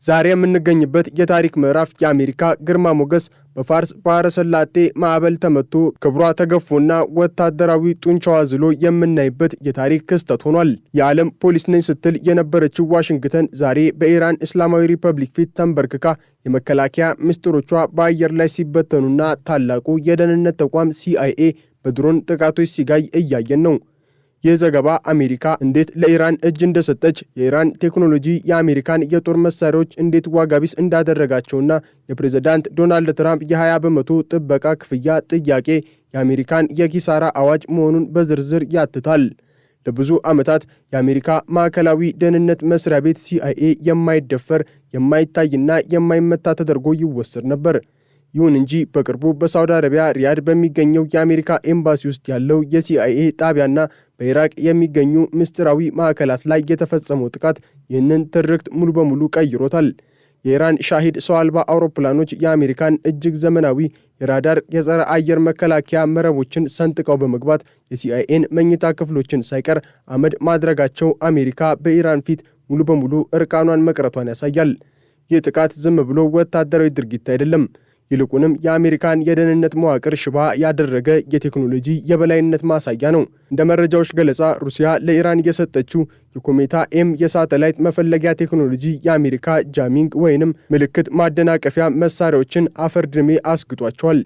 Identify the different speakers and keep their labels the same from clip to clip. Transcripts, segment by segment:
Speaker 1: ዛሬ የምንገኝበት የታሪክ ምዕራፍ የአሜሪካ ግርማ ሞገስ በፋርስ ባህረ ሰላጤ ማዕበል ተመቶ ክብሯ ተገፎና ወታደራዊ ጡንቻዋ ዝሎ የምናይበት የታሪክ ክስተት ሆኗል። የዓለም ፖሊስ ነኝ ስትል የነበረችው ዋሽንግተን ዛሬ በኢራን እስላማዊ ሪፐብሊክ ፊት ተንበርክካ የመከላከያ ምስጢሮቿ በአየር ላይ ሲበተኑና ታላቁ የደህንነት ተቋም CIA በድሮን ጥቃቶች ሲጋይ እያየን ነው። ይህ ዘገባ አሜሪካ እንዴት ለኢራን እጅ እንደሰጠች፣ የኢራን ቴክኖሎጂ የአሜሪካን የጦር መሳሪያዎች እንዴት ዋጋቢስ እንዳደረጋቸውና የፕሬዝዳንት ዶናልድ ትራምፕ የ20 በመቶ ጥበቃ ክፍያ ጥያቄ የአሜሪካን የኪሳራ አዋጅ መሆኑን በዝርዝር ያትታል። ለብዙ ዓመታት የአሜሪካ ማዕከላዊ ደህንነት መስሪያ ቤት CIA የማይደፈር የማይታይና የማይመታ ተደርጎ ይወሰድ ነበር። ይሁን እንጂ በቅርቡ በሳውዲ አረቢያ ሪያድ በሚገኘው የአሜሪካ ኤምባሲ ውስጥ ያለው የCIA ጣቢያና በኢራቅ የሚገኙ ምስጢራዊ ማዕከላት ላይ የተፈጸመው ጥቃት ይህንን ትርክት ሙሉ በሙሉ ቀይሮታል። የኢራን ሻሂድ ሰው አልባ አውሮፕላኖች የአሜሪካን እጅግ ዘመናዊ የራዳር የጸረ አየር መከላከያ መረቦችን ሰንጥቀው በመግባት የCIAን መኝታ ክፍሎችን ሳይቀር አመድ ማድረጋቸው አሜሪካ በኢራን ፊት ሙሉ በሙሉ እርቃኗን መቅረቷን ያሳያል። ይህ ጥቃት ዝም ብሎ ወታደራዊ ድርጊት አይደለም። ይልቁንም የአሜሪካን የደህንነት መዋቅር ሽባ ያደረገ የቴክኖሎጂ የበላይነት ማሳያ ነው። እንደ መረጃዎች ገለጻ ሩሲያ ለኢራን የሰጠችው የኮሜታ ኤም የሳተላይት መፈለጊያ ቴክኖሎጂ የአሜሪካ ጃሚንግ ወይንም ምልክት ማደናቀፊያ መሳሪያዎችን አፈር ድሜ አስግጧቸዋል።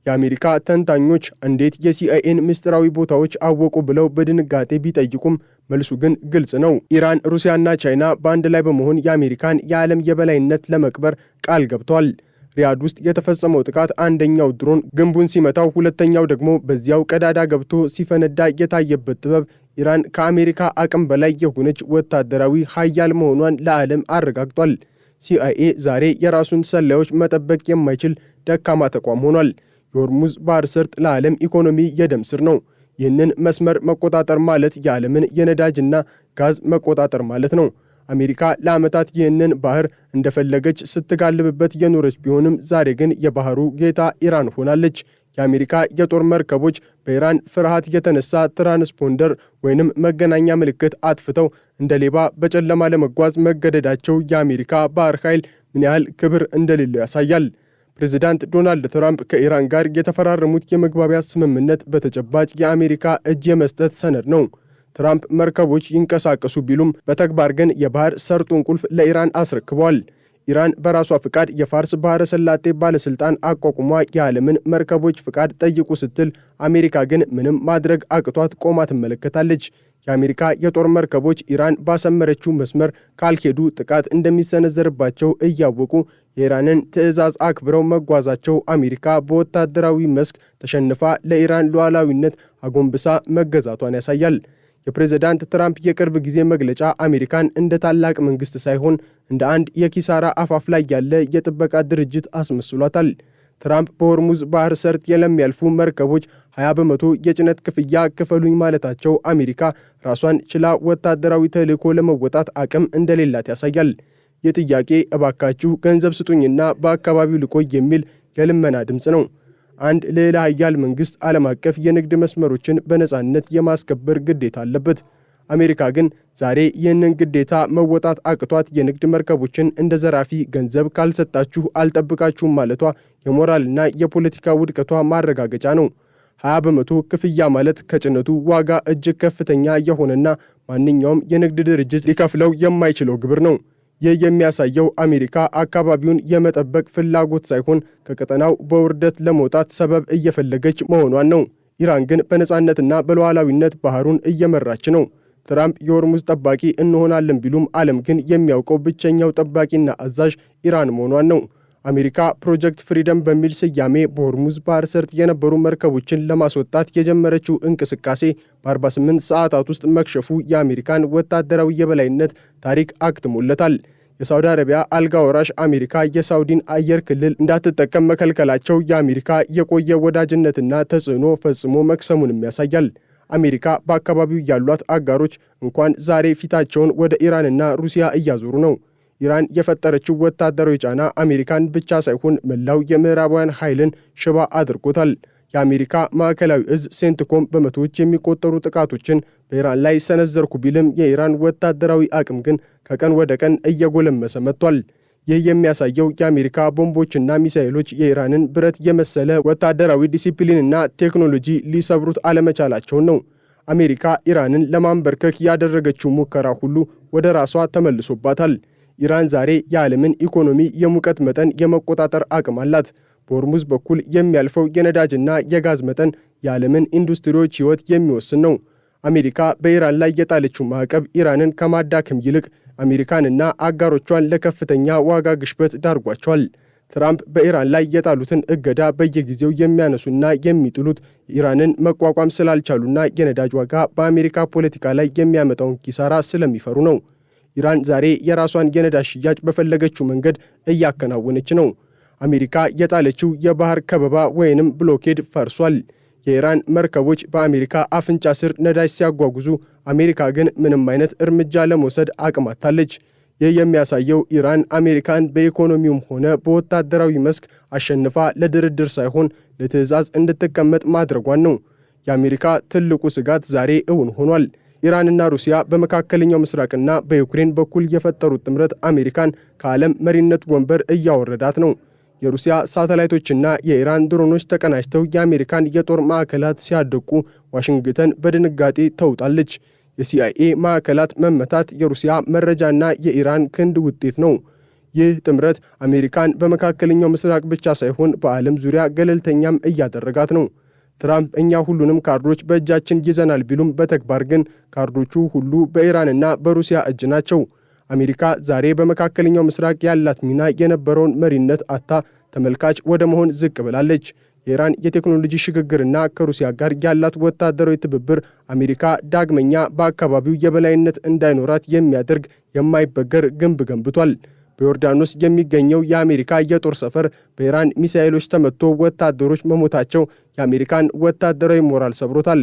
Speaker 1: የአሜሪካ ተንታኞች እንዴት የCIAን ምስጢራዊ ቦታዎች አወቁ ብለው በድንጋጤ ቢጠይቁም መልሱ ግን ግልጽ ነው። ኢራን፣ ሩሲያና ቻይና በአንድ ላይ በመሆን የአሜሪካን የዓለም የበላይነት ለመቅበር ቃል ገብተዋል። ሪያድ ውስጥ የተፈጸመው ጥቃት አንደኛው ድሮን ግንቡን ሲመታው፣ ሁለተኛው ደግሞ በዚያው ቀዳዳ ገብቶ ሲፈነዳ የታየበት ጥበብ ኢራን ከአሜሪካ አቅም በላይ የሆነች ወታደራዊ ኃያል መሆኗን ለዓለም አረጋግጧል። CIA ዛሬ የራሱን ሰላዮች መጠበቅ የማይችል ደካማ ተቋም ሆኗል። የሆርሙዝ ባህረ ሰርጥ ለዓለም ኢኮኖሚ የደም ስር ነው። ይህንን መስመር መቆጣጠር ማለት የዓለምን የነዳጅና ጋዝ መቆጣጠር ማለት ነው። አሜሪካ ለዓመታት ይህንን ባህር እንደፈለገች ስትጋልብበት የኖረች ቢሆንም ዛሬ ግን የባህሩ ጌታ ኢራን ሆናለች። የአሜሪካ የጦር መርከቦች በኢራን ፍርሃት የተነሳ ትራንስፖንደር ወይንም መገናኛ ምልክት አጥፍተው እንደ ሌባ በጨለማ ለመጓዝ መገደዳቸው የአሜሪካ ባህር ኃይል ምን ያህል ክብር እንደሌለው ያሳያል። ፕሬዝዳንት ዶናልድ ትራምፕ ከኢራን ጋር የተፈራረሙት የመግባቢያ ስምምነት በተጨባጭ የአሜሪካ እጅ የመስጠት ሰነድ ነው። ትራምፕ መርከቦች ይንቀሳቀሱ ቢሉም በተግባር ግን የባህር ሰርጡን ቁልፍ ለኢራን አስረክበዋል። ኢራን በራሷ ፍቃድ የፋርስ ባህረ ሰላጤ ባለስልጣን አቋቁሟ የዓለምን መርከቦች ፍቃድ ጠይቁ ስትል፣ አሜሪካ ግን ምንም ማድረግ አቅቷት ቆማ ትመለከታለች። የአሜሪካ የጦር መርከቦች ኢራን ባሰመረችው መስመር ካልሄዱ ጥቃት እንደሚሰነዘርባቸው እያወቁ የኢራንን ትዕዛዝ አክብረው መጓዛቸው አሜሪካ በወታደራዊ መስክ ተሸንፋ ለኢራን ሉዓላዊነት አጎንብሳ መገዛቷን ያሳያል። የፕሬዝዳንት ትራምፕ የቅርብ ጊዜ መግለጫ አሜሪካን እንደ ታላቅ መንግስት ሳይሆን እንደ አንድ የኪሳራ አፋፍ ላይ ያለ የጥበቃ ድርጅት አስመስሏታል። ትራምፕ በሆርሙዝ ባህር ሰርጥ ለሚያልፉ መርከቦች 20 በመቶ የጭነት ክፍያ ክፈሉኝ ማለታቸው አሜሪካ ራሷን ችላ ወታደራዊ ተልዕኮ ለመወጣት አቅም እንደሌላት ያሳያል። ይህ ጥያቄ እባካችሁ ገንዘብ ስጡኝና በአካባቢው ልቆይ የሚል የልመና ድምፅ ነው። አንድ ሌላ ኃያል መንግስት ዓለም አቀፍ የንግድ መስመሮችን በነጻነት የማስከበር ግዴታ አለበት። አሜሪካ ግን ዛሬ ይህንን ግዴታ መወጣት አቅቷት የንግድ መርከቦችን እንደ ዘራፊ ገንዘብ ካልሰጣችሁ አልጠብቃችሁም ማለቷ የሞራልና የፖለቲካ ውድቀቷ ማረጋገጫ ነው። 20 በመቶ ክፍያ ማለት ከጭነቱ ዋጋ እጅግ ከፍተኛ የሆነና ማንኛውም የንግድ ድርጅት ሊከፍለው የማይችለው ግብር ነው። ይህ የሚያሳየው አሜሪካ አካባቢውን የመጠበቅ ፍላጎት ሳይሆን ከቀጠናው በውርደት ለመውጣት ሰበብ እየፈለገች መሆኗን ነው። ኢራን ግን በነጻነትና በሉዓላዊነት ባህሩን እየመራች ነው። ትራምፕ የሆርሙዝ ጠባቂ እንሆናለን ቢሉም ዓለም ግን የሚያውቀው ብቸኛው ጠባቂና አዛዥ ኢራን መሆኗን ነው። አሜሪካ ፕሮጀክት ፍሪደም በሚል ስያሜ በሆርሙዝ ባህረ ሰርጥ የነበሩ መርከቦችን ለማስወጣት የጀመረችው እንቅስቃሴ በ48 ሰዓታት ውስጥ መክሸፉ የአሜሪካን ወታደራዊ የበላይነት ታሪክ አክትሞለታል። የሳውዲ አረቢያ አልጋ ወራሽ አሜሪካ የሳውዲን አየር ክልል እንዳትጠቀም መከልከላቸው የአሜሪካ የቆየ ወዳጅነትና ተጽዕኖ ፈጽሞ መክሰሙንም ያሳያል። አሜሪካ በአካባቢው ያሏት አጋሮች እንኳን ዛሬ ፊታቸውን ወደ ኢራንና ሩሲያ እያዞሩ ነው። ኢራን የፈጠረችው ወታደራዊ ጫና አሜሪካን ብቻ ሳይሆን መላው የምዕራባውያን ኃይልን ሽባ አድርጎታል። የአሜሪካ ማዕከላዊ እዝ ሴንትኮም በመቶዎች የሚቆጠሩ ጥቃቶችን በኢራን ላይ ሰነዘርኩ ቢልም የኢራን ወታደራዊ አቅም ግን ከቀን ወደ ቀን እየጎለመሰ መጥቷል። ይህ የሚያሳየው የአሜሪካ ቦምቦችና ሚሳኤሎች የኢራንን ብረት የመሰለ ወታደራዊ ዲሲፕሊንና ቴክኖሎጂ ሊሰብሩት አለመቻላቸውን ነው። አሜሪካ ኢራንን ለማንበርከክ ያደረገችው ሙከራ ሁሉ ወደ ራሷ ተመልሶባታል። ኢራን ዛሬ የዓለምን ኢኮኖሚ የሙቀት መጠን የመቆጣጠር አቅም አላት። በሆርሙዝ በኩል የሚያልፈው የነዳጅና የጋዝ መጠን የዓለምን ኢንዱስትሪዎች ሕይወት የሚወስን ነው። አሜሪካ በኢራን ላይ የጣለችው ማዕቀብ ኢራንን ከማዳከም ይልቅ አሜሪካንና አጋሮቿን ለከፍተኛ ዋጋ ግሽበት ዳርጓቸዋል። ትራምፕ በኢራን ላይ የጣሉትን እገዳ በየጊዜው የሚያነሱና የሚጥሉት ኢራንን መቋቋም ስላልቻሉና የነዳጅ ዋጋ በአሜሪካ ፖለቲካ ላይ የሚያመጣውን ኪሳራ ስለሚፈሩ ነው። ኢራን ዛሬ የራሷን የነዳጅ ሽያጭ በፈለገችው መንገድ እያከናወነች ነው። አሜሪካ የጣለችው የባህር ከበባ ወይንም ብሎኬድ ፈርሷል። የኢራን መርከቦች በአሜሪካ አፍንጫ ስር ነዳጅ ሲያጓጉዙ፣ አሜሪካ ግን ምንም አይነት እርምጃ ለመውሰድ አቅም አጥታለች። ይህ የሚያሳየው ኢራን አሜሪካን በኢኮኖሚውም ሆነ በወታደራዊ መስክ አሸንፋ ለድርድር ሳይሆን ለትዕዛዝ እንድትቀመጥ ማድረጓን ነው። የአሜሪካ ትልቁ ስጋት ዛሬ እውን ሆኗል። ኢራንና ሩሲያ በመካከለኛው ምስራቅና በዩክሬን በኩል የፈጠሩት ጥምረት አሜሪካን ከዓለም መሪነት ወንበር እያወረዳት ነው። የሩሲያ ሳተላይቶችና የኢራን ድሮኖች ተቀናጅተው የአሜሪካን የጦር ማዕከላት ሲያደቁ ዋሽንግተን በድንጋጤ ተውጣለች። የሲአይኤ ማዕከላት መመታት የሩሲያ መረጃና የኢራን ክንድ ውጤት ነው። ይህ ጥምረት አሜሪካን በመካከለኛው ምስራቅ ብቻ ሳይሆን በዓለም ዙሪያ ገለልተኛም እያደረጋት ነው። ትራምፕ እኛ ሁሉንም ካርዶች በእጃችን ይዘናል ቢሉም በተግባር ግን ካርዶቹ ሁሉ በኢራንና በሩሲያ እጅ ናቸው። አሜሪካ ዛሬ በመካከለኛው ምስራቅ ያላት ሚና የነበረውን መሪነት አታ ተመልካች ወደ መሆን ዝቅ ብላለች። የኢራን የቴክኖሎጂ ሽግግርና ከሩሲያ ጋር ያላት ወታደራዊ ትብብር አሜሪካ ዳግመኛ በአካባቢው የበላይነት እንዳይኖራት የሚያደርግ የማይበገር ግንብ ገንብቷል። በዮርዳኖስ የሚገኘው የአሜሪካ የጦር ሰፈር በኢራን ሚሳኤሎች ተመቶ ወታደሮች መሞታቸው የአሜሪካን ወታደራዊ ሞራል ሰብሮታል።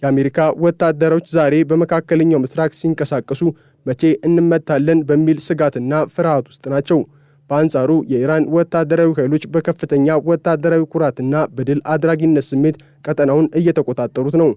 Speaker 1: የአሜሪካ ወታደሮች ዛሬ በመካከለኛው ምስራቅ ሲንቀሳቀሱ መቼ እንመታለን በሚል ስጋትና ፍርሃት ውስጥ ናቸው። በአንጻሩ የኢራን ወታደራዊ ኃይሎች በከፍተኛ ወታደራዊ ኩራትና በድል አድራጊነት ስሜት ቀጠናውን እየተቆጣጠሩት ነው።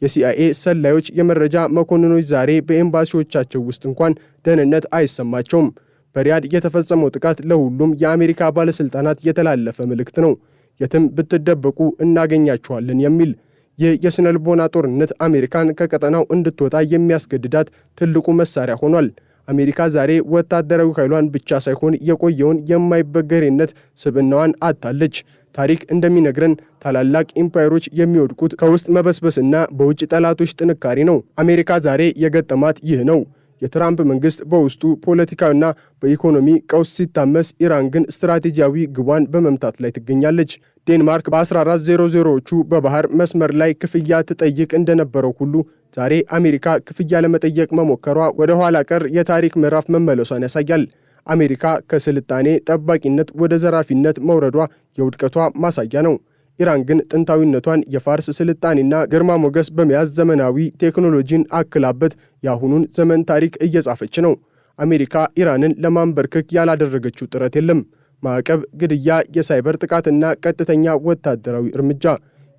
Speaker 1: የሲአይኤ ሰላዮች፣ የመረጃ መኮንኖች ዛሬ በኤምባሲዎቻቸው ውስጥ እንኳን ደህንነት አይሰማቸውም። በሪያድ የተፈጸመው ጥቃት ለሁሉም የአሜሪካ ባለሥልጣናት የተላለፈ መልእክት ነው። የትም ብትደበቁ እናገኛችኋለን የሚል። ይህ የስነ ልቦና ጦርነት አሜሪካን ከቀጠናው እንድትወጣ የሚያስገድዳት ትልቁ መሳሪያ ሆኗል። አሜሪካ ዛሬ ወታደራዊ ኃይሏን ብቻ ሳይሆን የቆየውን የማይበገሬነት ስብዕናዋን አጥታለች። ታሪክ እንደሚነግረን ታላላቅ ኢምፓየሮች የሚወድቁት ከውስጥ መበስበስና በውጭ ጠላቶች ጥንካሬ ነው። አሜሪካ ዛሬ የገጠማት ይህ ነው። የትራምፕ መንግስት በውስጡ ፖለቲካዊና በኢኮኖሚ ቀውስ ሲታመስ፣ ኢራን ግን ስትራቴጂያዊ ግቧን በመምታት ላይ ትገኛለች። ዴንማርክ በ1400ዎቹ በባህር መስመር ላይ ክፍያ ትጠይቅ እንደነበረው ሁሉ ዛሬ አሜሪካ ክፍያ ለመጠየቅ መሞከሯ ወደ ኋላ ቀር የታሪክ ምዕራፍ መመለሷን ያሳያል። አሜሪካ ከስልጣኔ ጠባቂነት ወደ ዘራፊነት መውረዷ የውድቀቷ ማሳያ ነው። ኢራን ግን ጥንታዊነቷን የፋርስ ስልጣኔና ግርማ ሞገስ በመያዝ ዘመናዊ ቴክኖሎጂን አክላበት የአሁኑን ዘመን ታሪክ እየጻፈች ነው። አሜሪካ ኢራንን ለማንበርከክ ያላደረገችው ጥረት የለም። ማዕቀብ፣ ግድያ፣ የሳይበር ጥቃትና ቀጥተኛ ወታደራዊ እርምጃ።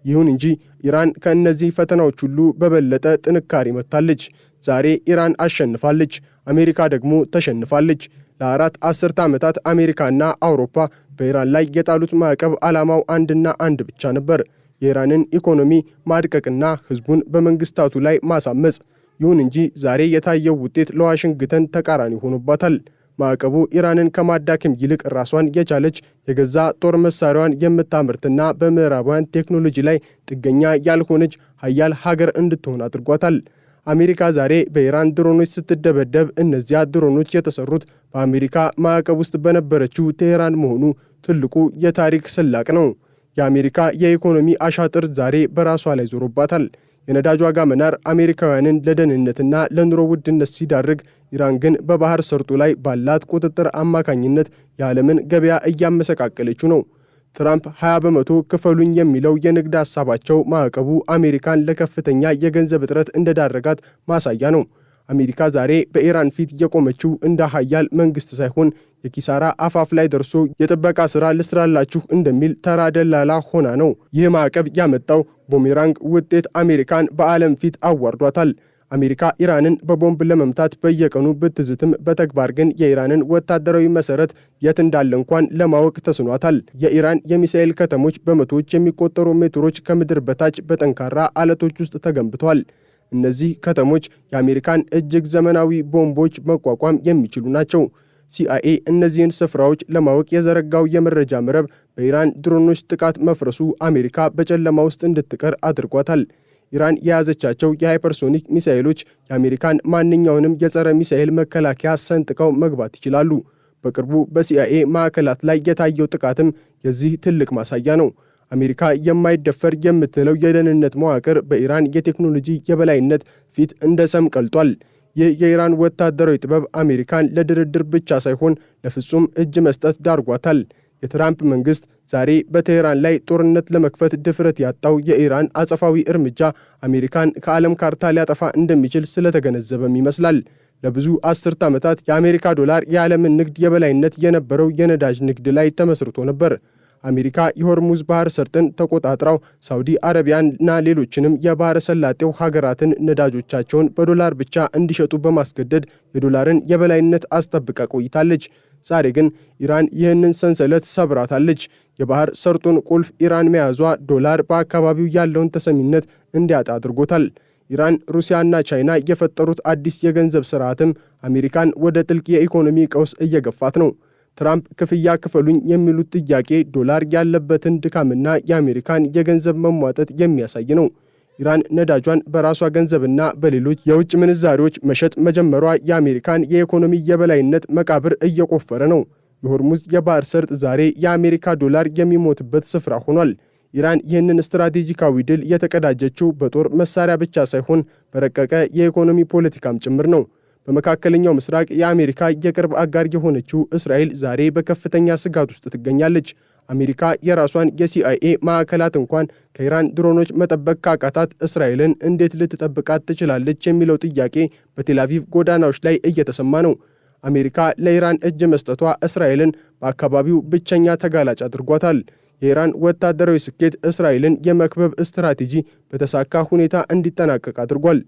Speaker 1: ይሁን እንጂ ኢራን ከእነዚህ ፈተናዎች ሁሉ በበለጠ ጥንካሬ መጥታለች። ዛሬ ኢራን አሸንፋለች፣ አሜሪካ ደግሞ ተሸንፋለች። ለአራት አስርተ ዓመታት አሜሪካና አውሮፓ በኢራን ላይ የጣሉት ማዕቀብ ዓላማው አንድና አንድ ብቻ ነበር፤ የኢራንን ኢኮኖሚ ማድቀቅና ሕዝቡን በመንግስታቱ ላይ ማሳመጽ። ይሁን እንጂ ዛሬ የታየው ውጤት ለዋሽንግተን ተቃራኒ ሆኖባታል። ማዕቀቡ ኢራንን ከማዳከም ይልቅ ራሷን የቻለች የገዛ ጦር መሳሪያዋን የምታመርትና በምዕራባውያን ቴክኖሎጂ ላይ ጥገኛ ያልሆነች ሀያል ሀገር እንድትሆን አድርጓታል። አሜሪካ ዛሬ በኢራን ድሮኖች ስትደበደብ እነዚያ ድሮኖች የተሰሩት በአሜሪካ ማዕቀብ ውስጥ በነበረችው ቴሄራን መሆኑ ትልቁ የታሪክ ስላቅ ነው። የአሜሪካ የኢኮኖሚ አሻጥር ዛሬ በራሷ ላይ ዞሮባታል። የነዳጅ ዋጋ መናር አሜሪካውያንን ለደህንነትና ለኑሮ ውድነት ሲዳርግ፣ ኢራን ግን በባህር ሰርጡ ላይ ባላት ቁጥጥር አማካኝነት የዓለምን ገበያ እያመሰቃቀለችው ነው። ትራምፕ 20 በመቶ ክፈሉኝ የሚለው የንግድ ሐሳባቸው ማዕቀቡ አሜሪካን ለከፍተኛ የገንዘብ እጥረት እንደዳረጋት ማሳያ ነው። አሜሪካ ዛሬ በኢራን ፊት የቆመችው እንደ ሀያል መንግስት ሳይሆን የኪሳራ አፋፍ ላይ ደርሶ የጥበቃ ሥራ ልስራላችሁ እንደሚል ተራ ደላላ ሆና ነው። ይህ ማዕቀብ ያመጣው ቡሜራንግ ውጤት አሜሪካን በዓለም ፊት አዋርዷታል። አሜሪካ ኢራንን በቦምብ ለመምታት በየቀኑ ብትዝትም በተግባር ግን የኢራንን ወታደራዊ መሰረት የት እንዳለ እንኳን ለማወቅ ተስኗታል። የኢራን የሚሳኤል ከተሞች በመቶዎች የሚቆጠሩ ሜትሮች ከምድር በታች በጠንካራ አለቶች ውስጥ ተገንብተዋል። እነዚህ ከተሞች የአሜሪካን እጅግ ዘመናዊ ቦምቦች መቋቋም የሚችሉ ናቸው። ሲአይኤ እነዚህን ስፍራዎች ለማወቅ የዘረጋው የመረጃ መረብ በኢራን ድሮኖች ጥቃት መፍረሱ አሜሪካ በጨለማ ውስጥ እንድትቀር አድርጓታል። ኢራን የያዘቻቸው የሃይፐርሶኒክ ሚሳኤሎች የአሜሪካን ማንኛውንም የጸረ ሚሳኤል መከላከያ ሰንጥቀው መግባት ይችላሉ። በቅርቡ በሲአይኤ ማዕከላት ላይ የታየው ጥቃትም የዚህ ትልቅ ማሳያ ነው። አሜሪካ የማይደፈር የምትለው የደህንነት መዋቅር በኢራን የቴክኖሎጂ የበላይነት ፊት እንደ ሰም ቀልጧል። ይህ የኢራን ወታደራዊ ጥበብ አሜሪካን ለድርድር ብቻ ሳይሆን ለፍጹም እጅ መስጠት ዳርጓታል። የትራምፕ መንግስት ዛሬ በቴህራን ላይ ጦርነት ለመክፈት ድፍረት ያጣው የኢራን አጸፋዊ እርምጃ አሜሪካን ከዓለም ካርታ ሊያጠፋ እንደሚችል ስለተገነዘበም ይመስላል። ለብዙ አስርት ዓመታት የአሜሪካ ዶላር የዓለምን ንግድ የበላይነት የነበረው የነዳጅ ንግድ ላይ ተመስርቶ ነበር። አሜሪካ የሆርሙዝ ባህር ሰርጥን ተቆጣጥራው ሳውዲ አረቢያንና ሌሎችንም የባህረ ሰላጤው ሀገራትን ነዳጆቻቸውን በዶላር ብቻ እንዲሸጡ በማስገደድ የዶላርን የበላይነት አስጠብቃ ቆይታለች። ዛሬ ግን ኢራን ይህንን ሰንሰለት ሰብራታለች። የባህር ሰርጡን ቁልፍ ኢራን መያዟ ዶላር በአካባቢው ያለውን ተሰሚነት እንዲያጣ አድርጎታል። ኢራን፣ ሩሲያና ቻይና የፈጠሩት አዲስ የገንዘብ ስርዓትም አሜሪካን ወደ ጥልቅ የኢኮኖሚ ቀውስ እየገፋት ነው። ትራምፕ ክፍያ ክፈሉኝ የሚሉት ጥያቄ ዶላር ያለበትን ድካምና የአሜሪካን የገንዘብ መሟጠጥ የሚያሳይ ነው። ኢራን ነዳጇን በራሷ ገንዘብና በሌሎች የውጭ ምንዛሪዎች መሸጥ መጀመሯ የአሜሪካን የኢኮኖሚ የበላይነት መቃብር እየቆፈረ ነው። የሆርሙዝ የባህር ሰርጥ ዛሬ የአሜሪካ ዶላር የሚሞትበት ስፍራ ሆኗል። ኢራን ይህንን ስትራቴጂካዊ ድል የተቀዳጀችው በጦር መሳሪያ ብቻ ሳይሆን በረቀቀ የኢኮኖሚ ፖለቲካም ጭምር ነው። በመካከለኛው ምስራቅ የአሜሪካ የቅርብ አጋር የሆነችው እስራኤል ዛሬ በከፍተኛ ስጋት ውስጥ ትገኛለች። አሜሪካ የራሷን የሲአይኤ ማዕከላት እንኳን ከኢራን ድሮኖች መጠበቅ ካቃታት እስራኤልን እንዴት ልትጠብቃት ትችላለች የሚለው ጥያቄ በቴልአቪቭ ጎዳናዎች ላይ እየተሰማ ነው። አሜሪካ ለኢራን እጅ መስጠቷ እስራኤልን በአካባቢው ብቸኛ ተጋላጭ አድርጓታል። የኢራን ወታደራዊ ስኬት እስራኤልን የመክበብ ስትራቴጂ በተሳካ ሁኔታ እንዲጠናቀቅ አድርጓል።